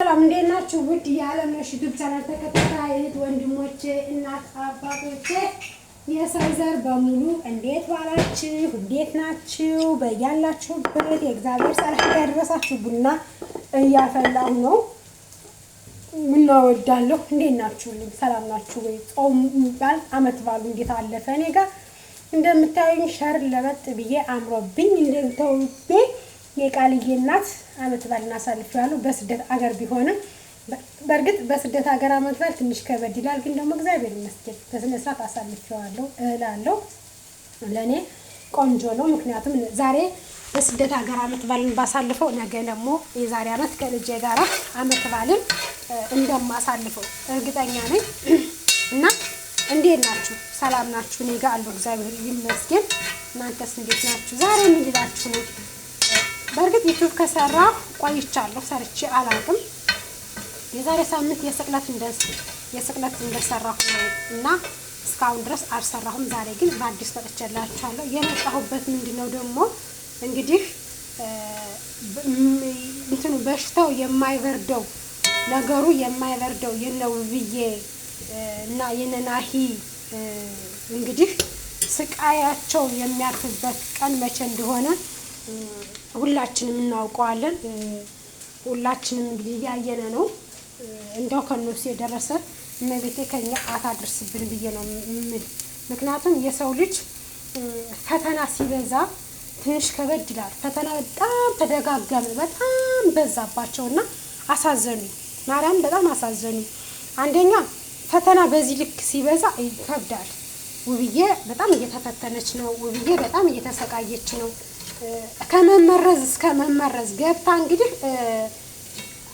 ሰላም እንዴት ናችሁ? ውድ የዓለምነሽ ዩቲዩብ ቻናል ተከታታይ ወንድሞቼ፣ እናት አባቶቼ፣ የሰው ዘር በሙሉ እንዴት ዋላችሁ? እንዴት ናችሁ? በያላችሁበት የእግዚአብሔር ሰላም ያድረሳችሁ። ቡና እያፈላሁ ነው። ቡና ወዳለሁ። እንዴት ናችሁ? ሰላም ናችሁ ወይ? ጾም የሚባል አመት ባሉ እንዴት አለፈ? እኔ ጋር እንደምታዩኝ ሸር ለበጥ ብዬ አምሮብኝ እንደምታውቁ የቃልዬ እናት አመት ባልና አሳልፌዋለሁ። በስደት አገር ቢሆንም በእርግጥ በስደት ሀገር አመት ባል ትንሽ ከበድ ይላል፣ ግን ደግሞ እግዚአብሔር ይመስገን በስነ ስርዓት አሳልፌዋለሁ እላለሁ። ለኔ ቆንጆ ነው። ምክንያቱም ዛሬ በስደት ሀገር አመት ባልን ባሳልፈው ነገ ደግሞ የዛሬ አመት ከልጄ ጋር አመት ባልን እንደማሳልፈው እርግጠኛ ነኝ። እና እንዴት ናችሁ? ሰላም ናችሁ? እኔ ጋር አለው እግዚአብሔር ይመስገን። እናንተስ እንዴት ናችሁ? ዛሬ ምን ልላችሁ ነው? በእርግጥ ዩቲዩብ ከሰራ ቆይቻለሁ፣ ሰርቼ አላውቅም። የዛሬ ሳምንት የስቅለት እንደሰራሁ ነው እና እስካሁን ድረስ አልሰራሁም። ዛሬ ግን በአዲስ መጥቼላችኋለሁ። የመጣሁበት ምንድነው ደግሞ እንግዲህ እንትኑ በሽታው የማይበርደው ነገሩ የማይበርደው የነውብዬ እና የነናሂ እንግዲህ ስቃያቸው የሚያርፍበት ቀን መቼ እንደሆነ ሁላችንም እናውቀዋለን። ሁላችንም እንግዲህ ያየነ ነው። እንደው ከነሱ የደረሰ እመቤቴ ከኛ አታድርስብን ብዬ ነው። ምክንያቱም የሰው ልጅ ፈተና ሲበዛ ትንሽ ከበድ ይላል። ፈተና በጣም ተደጋገመ፣ በጣም በዛባቸውና አሳዘኑ። ማርያም በጣም አሳዘኑ። አንደኛ ፈተና በዚህ ልክ ሲበዛ ይከብዳል። ውብዬ በጣም እየተፈተነች ነው። ውብዬ በጣም እየተሰቃየች ነው። ከመመረዝ እስከ መመረዝ ገብታ እንግዲህ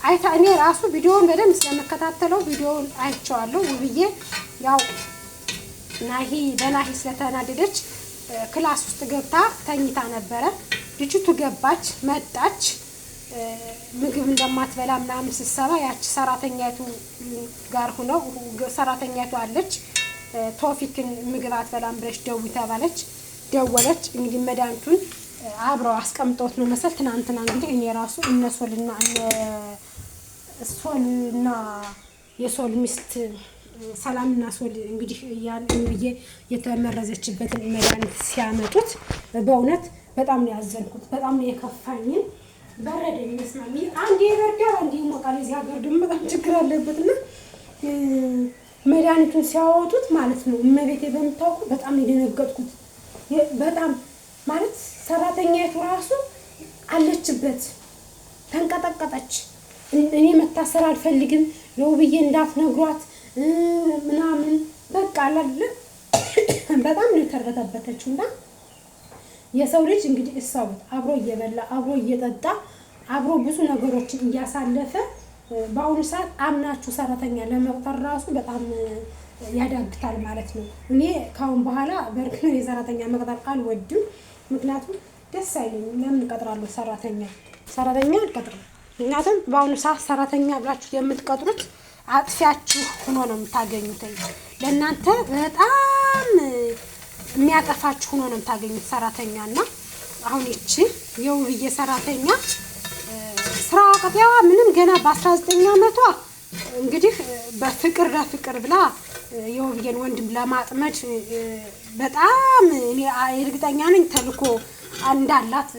አይታ እኔ ራሱ ቪዲዮውን በደንብ ስለመከታተለው ቪዲዮውን አይቼዋለሁ። ውብዬ ያው በናሂ ስለተናደደች ክላስ ውስጥ ገብታ ተኝታ ነበረ። ልጅቱ ገባች፣ መጣች። ምግብ እንደማትበላ ምናምን ስትሰማ ያቺ ሰራተኛቱ ጋር ሆነው ሰራተኛቱ አለች ቶፊክን ምግብ አትበላም ብለሽ ደውይ ተባለች። ደወለች። እንግዲህ መድኃኒቱን አብረው አስቀምጠውት ነው መሰል። ትናንትና እንግዲህ እኔ ራሱ ሶልና የሶል ሚስት ሰላምና ሶል እንግዲህ ብዬ የተመረዘችበትን መድኃኒት ሲያመጡት በእውነት በጣም ነው ያዘንኩት። በጣም ነው የከፋኝ። በረደኝ መስማሚ አንዴ ይበርዳል፣ አንዴ ይሞቃል። እዚህ ሀገር ደግሞ በጣም ችግር አለበትና መድኃኒቱን ሲያወጡት ማለት ነው እመቤቴ በምታውቁ በጣም የደነገጥኩት። በጣም ማለት ሰራተኛይቱ ራሱ አለችበት ተንቀጠቀጠች። እኔ መታሰር አልፈልግም ለውብዬ እንዳትነግሯት ምናምን በቃ አላለ በጣም ነው የተረተበተችው። እና የሰው ልጅ እንግዲህ እሳውት አብሮ እየበላ አብሮ እየጠጣ አብሮ ብዙ ነገሮችን እያሳለፈ በአሁኑ ሰዓት አምናችሁ ሰራተኛ ለመቅጠር ራሱ በጣም ያዳግታል ማለት ነው። እኔ ካሁን በኋላ በርግጥ የሰራተኛ መቅጠር አልወድም። ምክንያቱም ደስ አይለኝም። ለምን እቀጥራለሁ ሰራተኛ አልቀጥርም። ምክንያቱም በአሁኑ ሰዓት ሰራተኛ ብላችሁ የምትቀጥሩት አጥፊያችሁ ሆኖ ነው የምታገኙት። ለእናንተ በጣም የሚያጠፋችሁ ሆኖ ነው የምታገኙት ሰራተኛና አሁን ይቺ የውብዬ ሰራተኛ ስራ ቀጥያዋ ምንም ገና በ19 ዓመቷ እንግዲህ በፍቅር ለፍቅር ብላ የውብዬን ወንድም ለማጥመድ በጣም እኔ እርግጠኛ ነኝ ተልኮ እንዳላት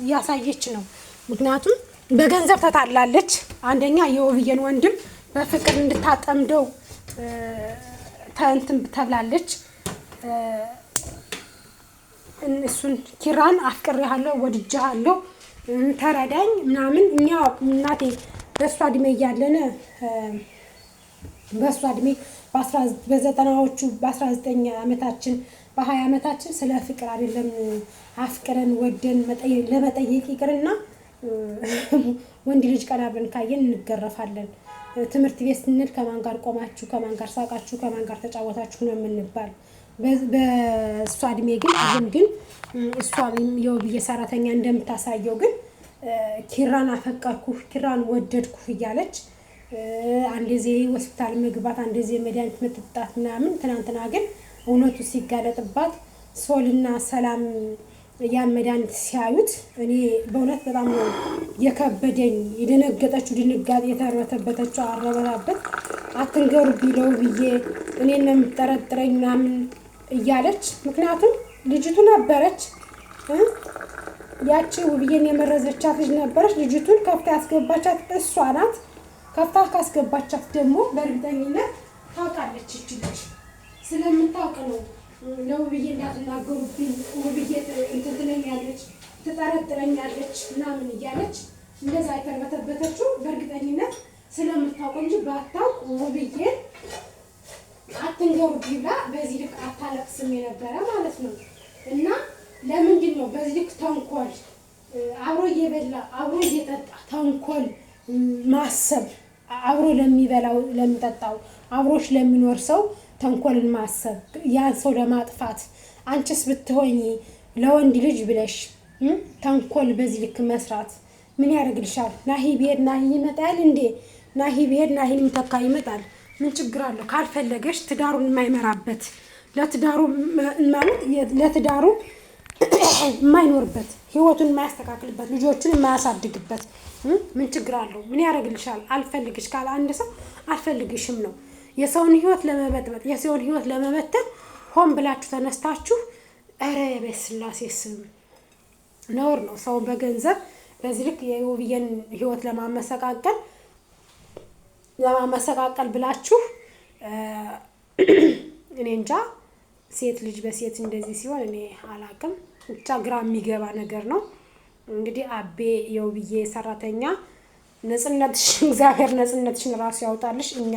እያሳየች ነው። ምክንያቱም በገንዘብ ተታላለች። አንደኛ የውብዬን ወንድም በፍቅር እንድታጠምደው እንትን ተብላለች። እሱን ኪራን አፍቅሬሃለሁ፣ ወድጄሃለሁ፣ ተረዳኝ ምናምን እኛ እናቴ በእሷ እድሜ እያለን በእሷ እድሜ በ19ዎቹ በ19 ዓመታችን በ20 ዓመታችን ስለ ፍቅር አይደለም አፍቅረን ወደን ለመጠየቅ ይቅርና ወንድ ልጅ ቀና ብለን ካየን እንገረፋለን። ትምህርት ቤት ስንል ከማን ጋር ቆማችሁ፣ ከማን ጋር ሳቃችሁ፣ ከማን ጋር ተጫወታችሁ ነው የምንባል። በእሷ እድሜ ግን አሁን ግን እሷ የውብዬ ሰራተኛ እንደምታሳየው ግን ኪራን አፈቀርኩህ፣ ኪራን ወደድኩህ እያለች አንዴዜ ሆስፒታል መግባት፣ አንዴዜ መድኃኒት መጠጣት ምናምን። ትናንትና ግን እውነቱ ሲጋለጥባት ሶልና ሰላም ያን መድኃኒት ሲያዩት እኔ በእውነት በጣም ነው የከበደኝ። የደነገጠችው ድንጋጤ የተርበተበተችው አረበራበት አትንገሩ ቢለው ብዬ እኔን ነው የምጠረጥረኝ ምናምን እያለች ምክንያቱም ልጅቱ ነበረች ያቺ ውብዬን የመረዘቻት ልጅ ነበረች። ልጅቱን ከፍታ ያስገባቻት እሷ ናት። ከፍታ ካስገባቻት ደግሞ በእርግጠኝነት ታውቃለች። እቺ ልጅ ስለምታውቅ ነው ለውብዬ እንዳትናገሩብኝ ውብዬ እንትን ትለኛለች ትጠረጥረኛለች ምናምን እያለች እንደዛ የተርበተበተችው በእርግጠኝነት ስለምታውቅ እንጂ ባታውቅ ውብዬ አትንገሩብኝ ብላ በዚህ ልክ አታለቅስም የነበረ ማለት ነው። እና ለምንድን ነው በዚህ ልክ ተንኮል አብሮ እየበላ አብሮ እየጠጣ ተንኮል ማሰብ አብሮ ለሚበላው ለሚጠጣው አብሮሽ ለሚኖር ሰው ተንኮልን ማሰብ ያን ሰው ለማጥፋት አንቺስ ብትሆኚ ለወንድ ልጅ ብለሽ ተንኮል በዚህ ልክ መስራት ምን ያደርግልሻል? ናሂ ቢሄድ ናሂ ይመጣል እንዴ? ናሂ ቢሄድ ናሂን የሚተካ ይመጣል። ምን ችግር አለው? ካልፈለገሽ ትዳሩን የማይመራበት ለትዳሩ ማለት ለትዳሩ የማይኖርበት ህይወቱን የማያስተካክልበት ልጆቹን የማያሳድግበት ምን ችግር አለው? ምን ያደርግልሻል? አልፈልግሽ ካለ አንድ ሰው አልፈልግሽም ነው። የሰውን ህይወት ለመበጥበጥ የሰውን ህይወት ለመበተን ሆን ብላችሁ ተነስታችሁ ኧረ በስላሴ ስም ነውር ነው። ሰው በገንዘብ በዚህ ልክ የውብዬን ህይወት ለማመሰቃቀል ብላችሁ እኔ እንጃ። ሴት ልጅ በሴት እንደዚህ ሲሆን እኔ አላቅም። ብቻ ግራ የሚገባ ነገር ነው። እንግዲህ አቤ የውብዬ ሰራተኛ ነጽነትሽ እግዚአብሔር ነጽነትሽን ራሱ ያውጣልሽ። እኛ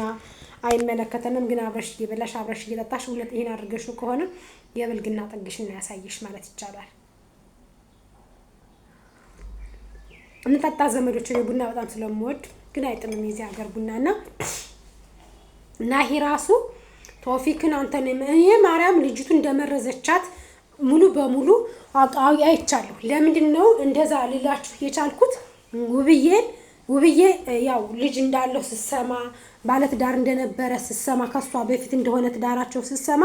አይመለከተንም። ግን አብረሽ እየበላሽ አብረሽ እየጠጣሽ ሁለት ይሄን አድርገሽ ከሆነ የብልግና ጥግሽን ያሳይሽ ማለት ይቻላል። እንጠጣ ዘመዶች። ቡና በጣም ስለምወድ ግን አይጥምም የዚህ ሀገር ቡናና ናሂ ራሱ ቶፊክን አንተን እኔ ማርያም ልጅቱ እንደመረዘቻት ሙሉ በሙሉ አቃዊ አይቻለሁ። ለምንድን ነው እንደዛ ልላችሁ የቻልኩት? ውብዬ ያው ልጅ እንዳለው ስሰማ ባለትዳር እንደነበረ ስሰማ ከሷ በፊት እንደሆነ ትዳራቸው ስሰማ